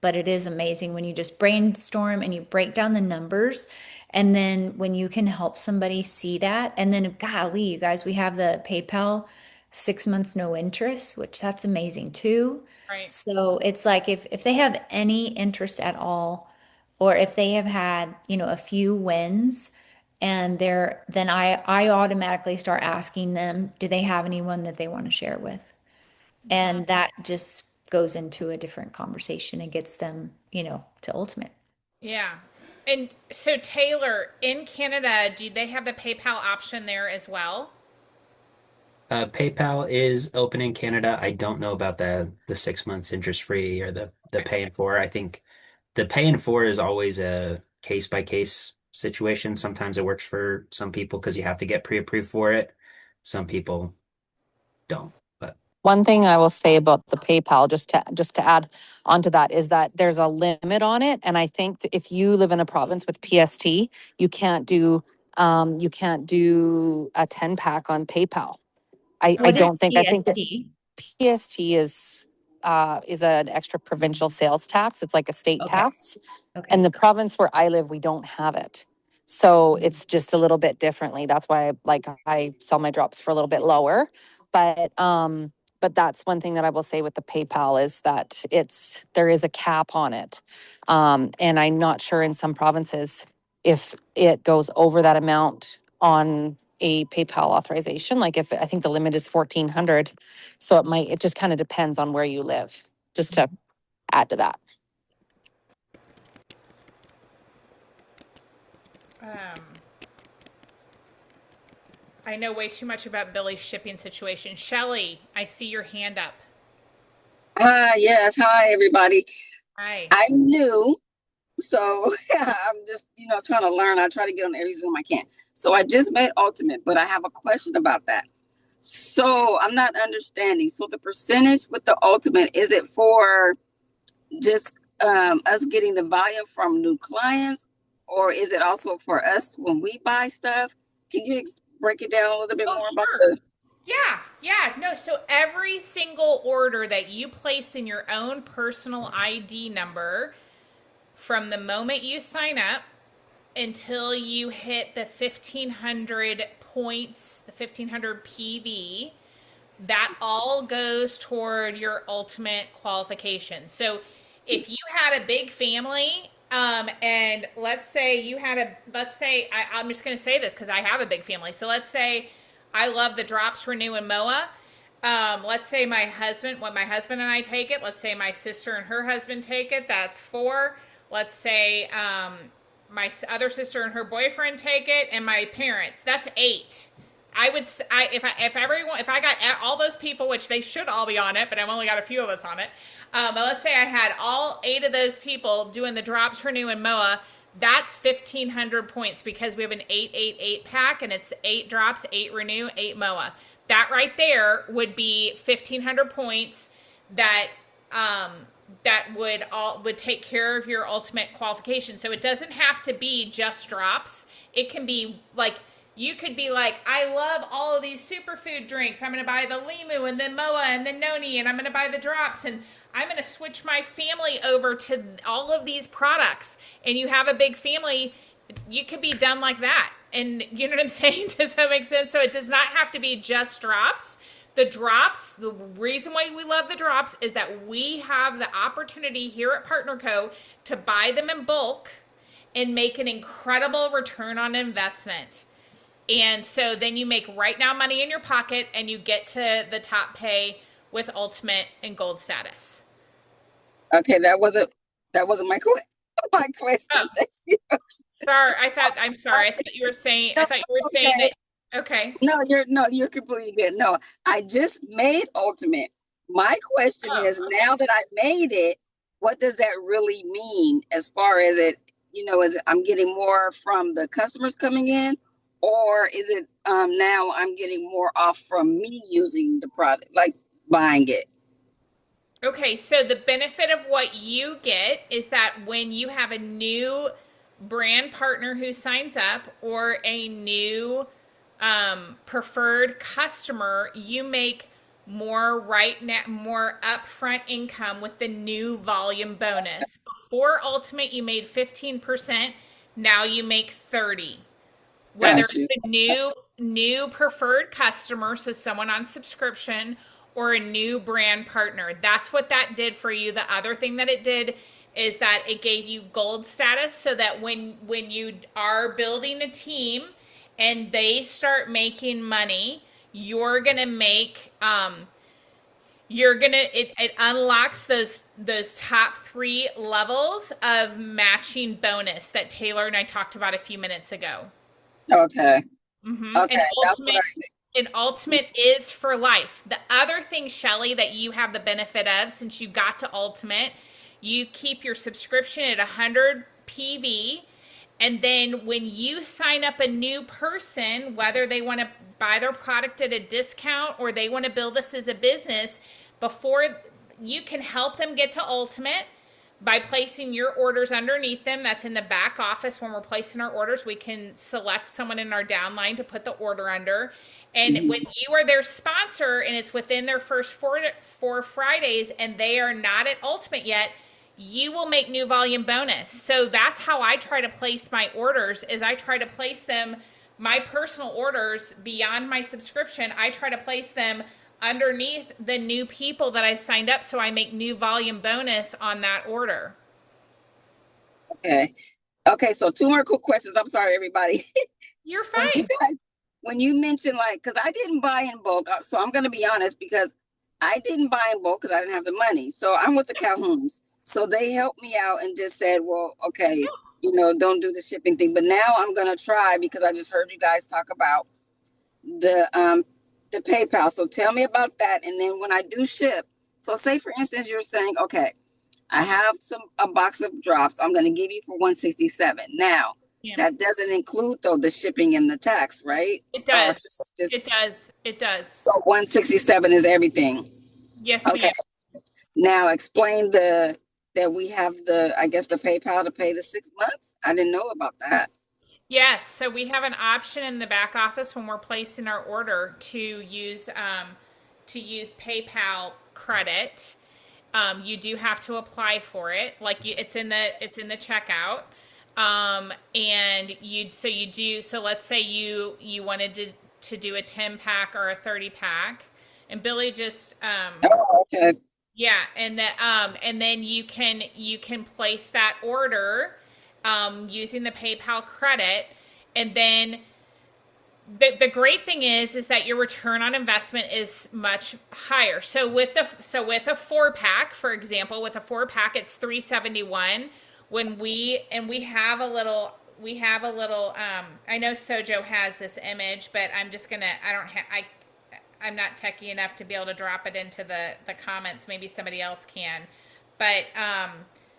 S3: it is amazing when you just brainstorm and you break down the numbers. And then when you can help somebody see that, and then golly, you guys, we have the PayPal 6 months no interest, which that's amazing too.
S1: Right.
S3: So it's like if they have any interest at all, or if they have had, a few wins and then I automatically start asking them, do they have anyone that they want to share with? And that just goes into a different conversation and gets them, to ultimate.
S1: Yeah. And so, Taylor, in Canada, do they have the PayPal option there as well?
S2: PayPal is open in Canada. I don't know about the 6 months interest free or the pay in four. I think the pay in four is always a case by case situation. Sometimes it works for some people because you have to get pre-approved for it. Some people don't. But
S6: One thing I will say about the PayPal, just to add onto that, is that there's a limit on it, and I think if you live in a province with PST, you can't do a 10 pack on PayPal. I
S3: What is
S6: don't think. I think that
S3: PST?
S6: PST is an extra provincial sales tax. It's like a state
S3: Okay.
S6: tax.
S3: Okay.
S6: And the province where I live, we don't have it. So it's just a little bit differently. That's why I sell my drops for a little bit lower. But that's one thing that I will say with the PayPal is that there is a cap on it. And I'm not sure in some provinces if it goes over that amount on a PayPal authorization. Like if I think the limit is 1,400. So it just kind of depends on where you live, just to add to that.
S1: Um, I know way too much about Billy's shipping situation. Shelly, I see your hand up.
S8: Yes. Hi, everybody.
S1: Hi.
S8: I'm new, so I'm just, trying to learn. I try to get on every Zoom I can. So I just made Ultimate, but I have a question about that. So I'm not understanding. So the percentage with the Ultimate, is it for just us getting the volume from new clients, or is it also for us when we buy stuff? Can you break it down a little bit
S1: Oh,
S8: more about
S1: sure.
S8: the?
S1: Yeah, yeah. No, so every single order that you place in your own personal ID number from the moment you sign up until you hit the 1,500 points, the 1,500 PV, that all goes toward your ultimate qualification. So if you had a big family, And let's say you had I'm just going to say this because I have a big family. So let's say I love the drops, renew, and moa. Let's say my husband and I take it. Let's say my sister and her husband take it. That's 4. Let's say my other sister and her boyfriend take it, and my parents. That's 8. If I got all those people, which they should all be on it, but I've only got a few of us on it. But let's say I had all 8 of those people doing the drops, renew, and moa. That's 1,500 points because we have an 8-8-8 pack, and it's 8 drops, 8 renew, 8 moa. That right there would be 1,500 points that would take care of your ultimate qualification. So it doesn't have to be just drops. It can be like, you could be like, I love all of these superfood drinks. I'm going to buy the limu and then moa and then noni, and I'm going to buy the drops, and I'm going to switch my family over to all of these products. And you have a big family, you could be done like that. And you know what I'm saying? Does that make sense? So it does not have to be just drops. The drops, the reason why we love the drops is that we have the opportunity here at Partner Co. to buy them in bulk and make an incredible return on investment. And so then you make right now money in your pocket, and you get to the top pay with ultimate and gold status.
S8: Okay, that wasn't my my question.
S1: Oh. I'm sorry. I thought you were saying that. Okay.
S8: No, you're completely good. No, I just made ultimate. My question is, now that I made it, what does that really mean as far as it, is it I'm getting more from the customers coming in, or is it now I'm getting more off from me using the product, like buying it?
S1: Okay, so the benefit of what you get is that when you have a new brand partner who signs up, or a new preferred customer, you make more more upfront income with the new volume bonus. Before Ultimate, you made 15%. Now you make 30. Whether it's a new preferred customer, so someone on subscription, or a new brand partner. That's what that did for you. The other thing that it did is that it gave you gold status, so that when you are building a team and they start making money, you're gonna make it unlocks those top 3 levels of matching bonus that Taylor and I talked about a few minutes ago.
S8: Okay.
S1: Mm-hmm.
S8: Okay, that's what I did.
S1: And ultimate is for life. The other thing, Shelly, that you have the benefit of, since you got to ultimate, you keep your subscription at 100 PV. And then when you sign up a new person, whether they want to buy their product at a discount or they want to build this as a business, before you can help them get to ultimate by placing your orders underneath them. That's in the back office. When we're placing our orders, we can select someone in our downline to put the order under. And when you are their sponsor and it's within their first 4 Fridays and they are not at ultimate yet, you will make new volume bonus. So that's how I try to place my orders, is I try to place them, my personal orders beyond my subscription, I try to place them underneath the new people that I signed up, so I make new volume bonus on that order.
S8: Okay, so 2 more quick questions. I'm sorry, everybody.
S1: You're fine.
S8: When you mentioned, because I didn't buy in bulk, so I'm going to be honest, because I didn't buy in bulk because I didn't have the money. So I'm with the Calhouns. So they helped me out and just said, well, okay, don't do the shipping thing. But now I'm going to try, because I just heard you guys talk about the PayPal. So tell me about that. And then when I do ship, so say for instance, you're saying, okay, I have a box of drops I'm going to give you for 167. Now, that doesn't include though the shipping and the tax, right?
S1: It does. It does.
S8: So 167 is everything.
S1: Yes,
S8: okay. Ma'am. Now explain that we have the PayPal to pay the 6 months. I didn't know about that.
S1: Yes, so we have an option in the back office when we're placing our order to use PayPal credit. You do have to apply for it, it's in the checkout. So let's say you wanted to do a 10-pack or a 30-pack, and Billy just
S8: okay.
S1: Yeah, and then you can place that order. using the PayPal credit. And then the great thing is that your return on investment is much higher. So with a 4 pack, for example, with a 4 pack, it's 371. When we have a little, I know Sojo has this image, but I'm just gonna I don't have I'm not techie enough to be able to drop it into the comments. Maybe somebody else can. But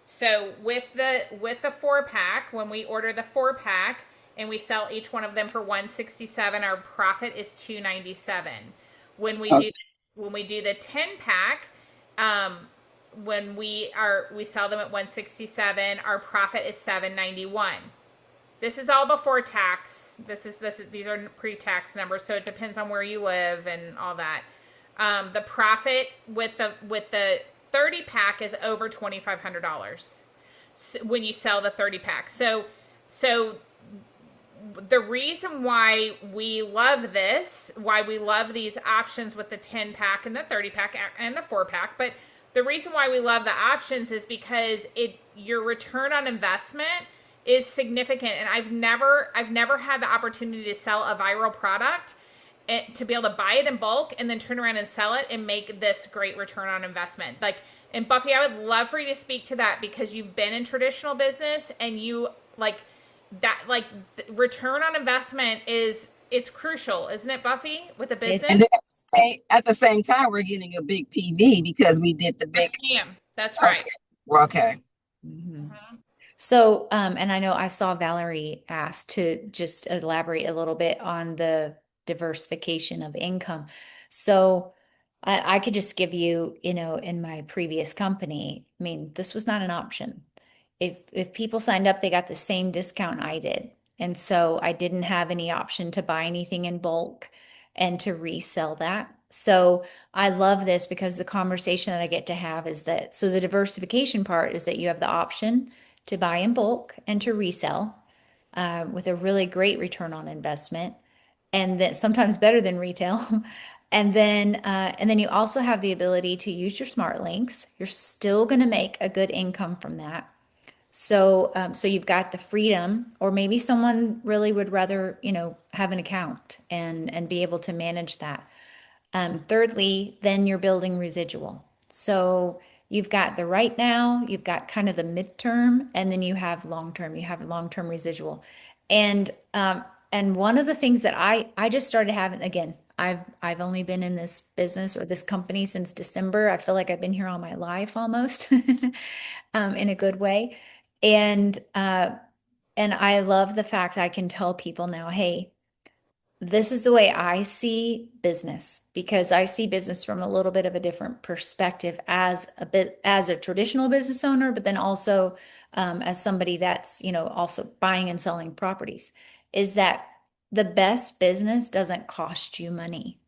S1: so with the 4 pack, when we order the 4 pack and we sell each one of them for 167, our profit is 297. When we
S8: Okay.
S1: do when we do the 10 pack, um, when we sell them at 167, our profit is 791. This is all before tax. These are pre-tax numbers, so it depends on where you live and all that. The profit with the 30 pack is over $2,500 when you sell the 30 pack. So the reason why we love these options with the 10 pack and the 30 pack and the 4 pack, but the reason why we love the options is because your return on investment is significant. And I've never had the opportunity to sell a viral product and to be able to buy it in bulk and then turn around and sell it and make this great return on investment. And Buffy, I would love for you to speak to that, because you've been in traditional business and you return on investment it's crucial, isn't it, Buffy, with a business?
S8: And then at the same time, we're getting a big PV because we did the big.
S1: That's right.
S8: Okay. Well, okay.
S3: Mhm. So, and I know I saw Valerie ask to just elaborate a little bit on the diversification of income. So I could just give you, in my previous company, I mean, this was not an option. If people signed up, they got the same discount I did. And so I didn't have any option to buy anything in bulk and to resell that. So I love this because the conversation that I get to have is that, so the diversification part is that you have the option to buy in bulk and to resell with a really great return on investment, and that sometimes better than retail. And then you also have the ability to use your smart links. You're still going to make a good income from that. So you've got the freedom, or maybe someone really would rather, have an account and be able to manage that. Thirdly, then you're building residual. So you've got the right now, you've got kind of the midterm, and then you have long term. You have long-term residual. And and one of the things that I just started having, again, I've only been in this business or this company since December. I feel like I've been here all my life almost, in a good way. And I love the fact that I can tell people now, hey, this is the way I see business, because I see business from a little bit of a different perspective as a traditional business owner, but then also as somebody that's, also buying and selling properties, is that the best business doesn't cost you money.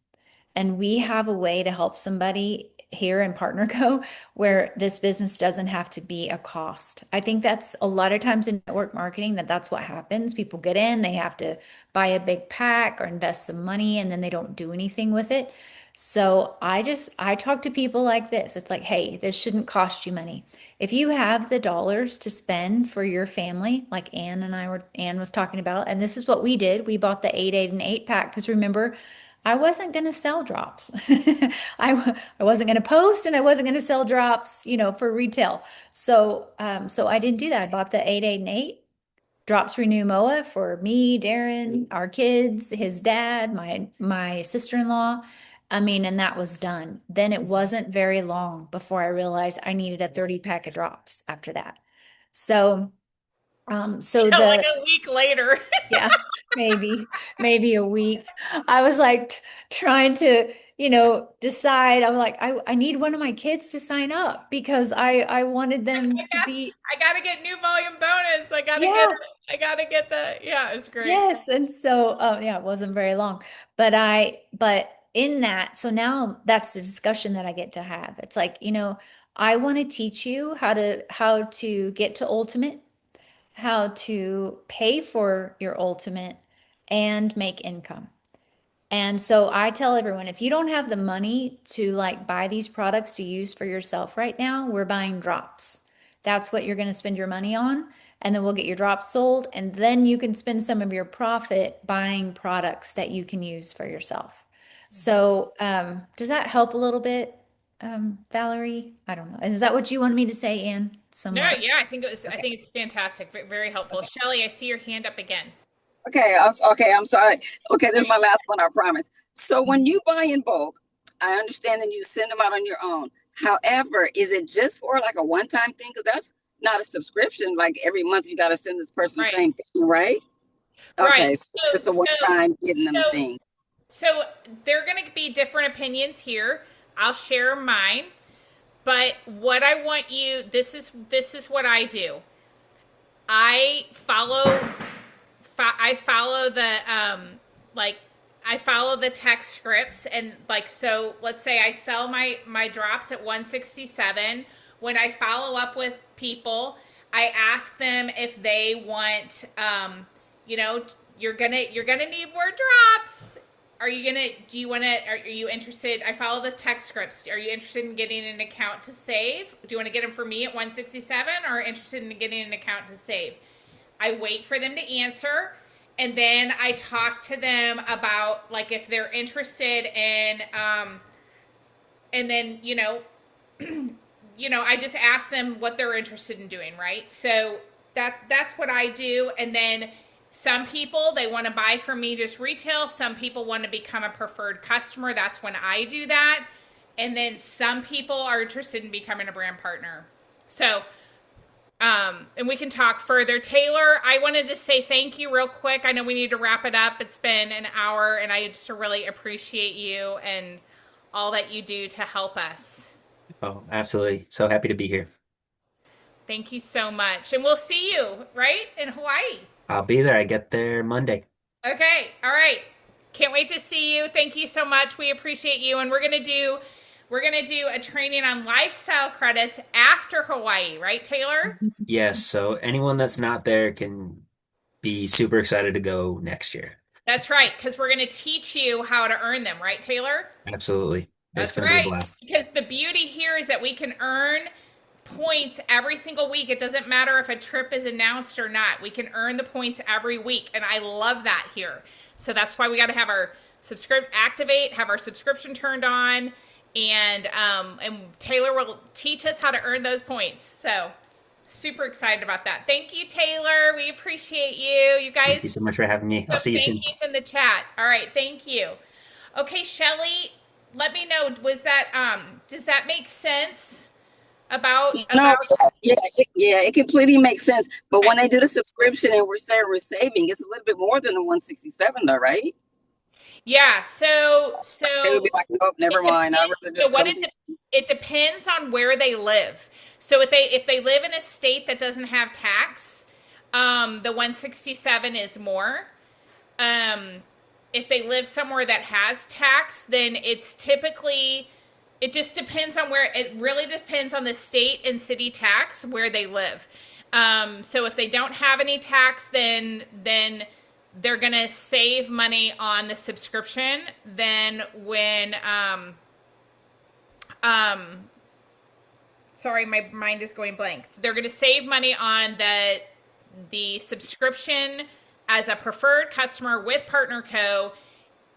S3: And we have a way to help somebody here in PartnerCo where this business doesn't have to be a cost. I think that's a lot of times in network marketing that's what happens. People get in, they have to buy a big pack or invest some money, and then they don't do anything with it. So I talk to people like this. It's like, hey, this shouldn't cost you money. If you have the dollars to spend for your family, like Ann was talking about, and this is what we did. We bought the 8, 8, and 8 pack because remember, I wasn't going to sell drops. I wasn't going to post, and I wasn't going to sell drops, for retail. So I didn't do that. I bought the 8, 8, and 8 drops renew MOA for me, Darren, our kids, his dad, my sister-in-law. I mean, and that was done. Then it wasn't very long before I realized I needed a 30 pack of drops after that. So, so
S1: Like a week later.
S3: yeah, maybe a week. I was like trying to, decide. I'm like, I need one of my kids to sign up because I wanted them to be.
S1: I gotta get new volume bonus.
S3: Yeah.
S1: I gotta get yeah, it's great.
S3: Yes. And so, yeah, it wasn't very long, but in that, so now that's the discussion that I get to have. It's like, I want to teach you how to get to ultimate, how to pay for your ultimate, and make income. And so I tell everyone, if you don't have the money to like buy these products to use for yourself right now, we're buying drops. That's what you're going to spend your money on. and then we'll get your drops sold, and then you can spend some of your profit buying products that you can use for yourself. So, does that help a little bit, Valerie? I don't know. Is that what you wanted me to say, Ann?
S1: No,
S3: Somewhat.
S1: yeah, I think it was. I
S3: Okay.
S1: think it's fantastic. Very helpful.
S3: Okay.
S1: Shelly, I see your hand up again.
S8: Okay, okay, I'm sorry. Okay, this is my last one, I promise. So when you buy in bulk, I understand that you send them out on your own. However, is it just for like a one-time thing? Because that's not a subscription. Like every month you got to send this person the
S1: Right.
S8: same thing, right?
S1: Right.
S8: Okay, so it's just a one-time getting them
S1: So,
S8: thing.
S1: so there are going to be different opinions here. I'll share mine, but what I want you, this is what I do. I follow like I follow the text scripts, and like, so let's say I sell my drops at 167. When I follow up with people, I ask them if they want, you know, you're gonna need more drops. Do you want to, are you interested? I follow the text scripts. Are you interested in getting an account to save? Do you want to get them for me at 167, or interested in getting an account to save? I wait for them to answer, and then I talk to them about like if they're interested in, and then I just ask them what they're interested in doing, right? So that's what I do, and then some people, they want to buy from me just retail. Some people want to become a preferred customer. That's when I do that. And then some people are interested in becoming a brand partner. So, and we can talk further. Taylor, I wanted to say thank you real quick. I know we need to wrap it up. It's been an hour, and I just really appreciate you and all that you do to help us.
S2: Oh, absolutely. So happy to be here.
S1: Thank you so much. And we'll see you, right, in Hawaii.
S2: I'll be there. I get there Monday.
S1: Okay. All right. Can't wait to see you. Thank you so much. We appreciate you. And we're gonna do a training on lifestyle credits after Hawaii, right, Taylor?
S2: Yes, so anyone that's not there can be super excited to go next year.
S1: That's right, because we're gonna teach you how to earn them, right, Taylor?
S2: Absolutely. It's
S1: That's
S2: going to be a
S1: right.
S2: blast.
S1: Because the beauty here is that we can earn points every single week. It doesn't matter if a trip is announced or not. We can earn the points every week, and I love that here. So that's why we got to have our have our subscription turned on, and Taylor will teach us how to earn those points. So super excited about that. Thank you, Taylor. We appreciate you. You guys.
S2: Thank you so much for having me. I'll see you
S1: Thank
S2: soon.
S1: yous in the chat. All right, thank you. Okay, Shelly, let me know. Does that make sense?
S8: No, yeah, it completely makes sense. But when they do the subscription and we're saving, it's a little bit more than the 167 though, right?
S1: Yeah, so
S8: They would be like, nope, never mind. I'd rather just come to
S1: it depends on where they live. So if they live in a state that doesn't have tax, the 167 is more. If they live somewhere that has tax, then it's typically, it just depends on where, it really depends on the state and city tax where they live. So if they don't have any tax, then they're going to save money on the subscription. Then when, sorry, my mind is going blank. They're going to save money on the subscription as a preferred customer with Partner Co.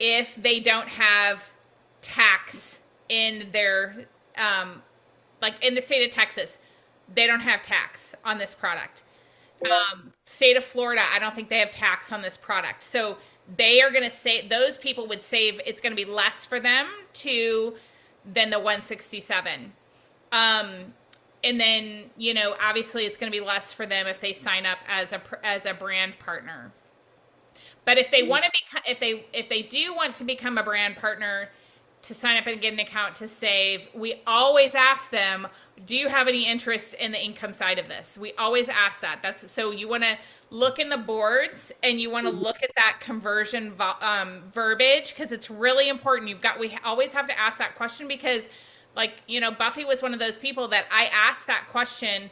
S1: if they don't have tax in their, like in the state of Texas, they don't have tax on this product. State of Florida, I don't think they have tax on this product. So they are going to say, those people would save, it's going to be less for them than the 167. And then, obviously it's going to be less for them if they sign up as a brand partner. But if they want to if they do want to become a brand partner to sign up and get an account to save, we always ask them, do you have any interest in the income side of this? We always ask that. So you want to look in the boards and you want to look at that conversion verbiage, because it's really important. We always have to ask that question, because Buffy was one of those people that I asked that question.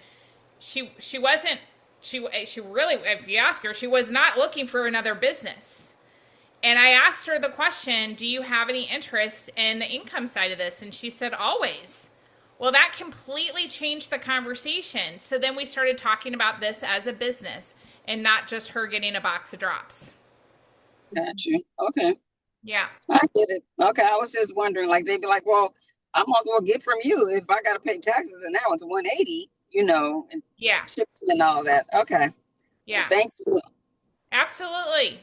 S1: She really, if you ask her, she was not looking for another business. And I asked her the question, do you have any interest in the income side of this? And she said, always. Well, that completely changed the conversation. So then we started talking about this as a business and not just her getting a box of drops.
S8: Got you. Okay.
S1: Yeah.
S8: I get it. Okay. I was just wondering, like, they'd be like, well, I might as well get from you if I got to pay taxes and now it's 180, and
S1: Yeah.
S8: shipping and all that. Okay. Well,
S1: Yeah.
S8: thank you.
S1: Absolutely.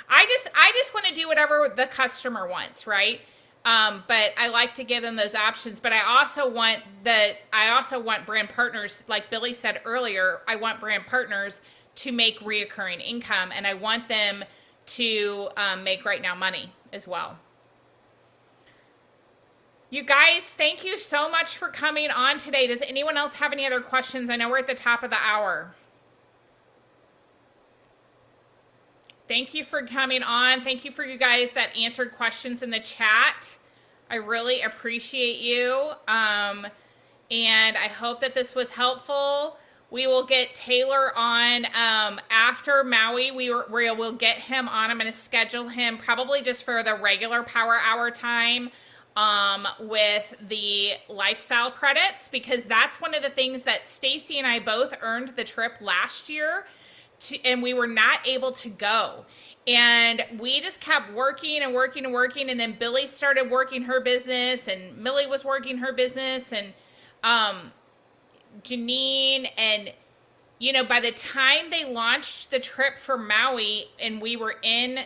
S1: I just want to do whatever the customer wants, right? But I like to give them those options. But I also want brand partners, like Billy said earlier. I want brand partners to make reoccurring income, and I want them to make right now money as well. You guys, thank you so much for coming on today. Does anyone else have any other questions? I know we're at the top of the hour. Thank you for coming on. Thank you for you guys that answered questions in the chat. I really appreciate you. And I hope that this was helpful. We will get Taylor on after Maui. We'll get him on. I'm going to schedule him probably just for the regular Power Hour time with the lifestyle credits, because that's one of the things that Stacy and I both earned the trip last year. And we were not able to go. And we just kept working and working and working. And then Billy started working her business, and Millie was working her business, and Janine. And, by the time they launched the trip for Maui and we were in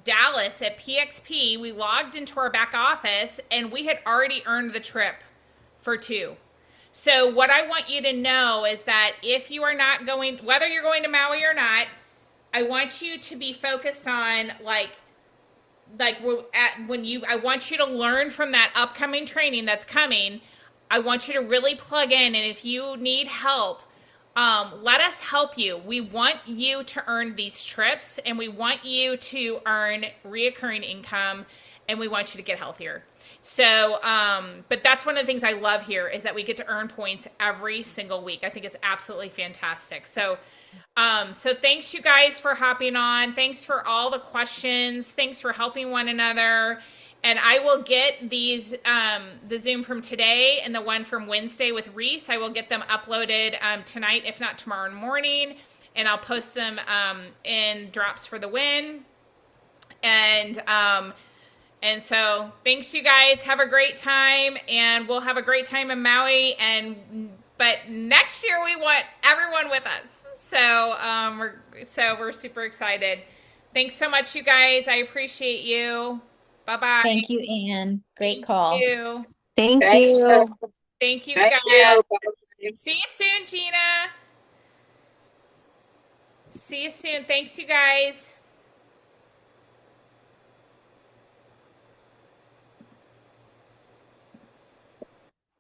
S1: Dallas at PXP, we logged into our back office and we had already earned the trip for 2. So what I want you to know is that if you are not going, whether you're going to Maui or not, I want you to be focused on I want you to learn from that upcoming training that's coming. I want you to really plug in, and if you need help, let us help you. We want you to earn these trips, and we want you to earn reoccurring income, and we want you to get healthier. So, but that's one of the things I love here, is that we get to earn points every single week. I think it's absolutely fantastic. So thanks you guys for hopping on. Thanks for all the questions. Thanks for helping one another. And I will get these, the Zoom from today and the one from Wednesday with Reese. I will get them uploaded tonight, if not tomorrow morning. And I'll post them in Drops for the Win. And so thanks you guys. Have a great time, and we'll have a great time in Maui. But next year we want everyone with us. So we're super excited. Thanks so much, you guys. I appreciate you. Bye-bye.
S3: Thank you, Anne. Great
S1: Thank
S3: call.
S1: you.
S7: Thank
S8: Thank
S7: you.
S8: you.
S1: Thank you,
S8: Thank
S1: guys.
S8: you.
S1: See you soon, Gina. See you soon. Thanks, you guys.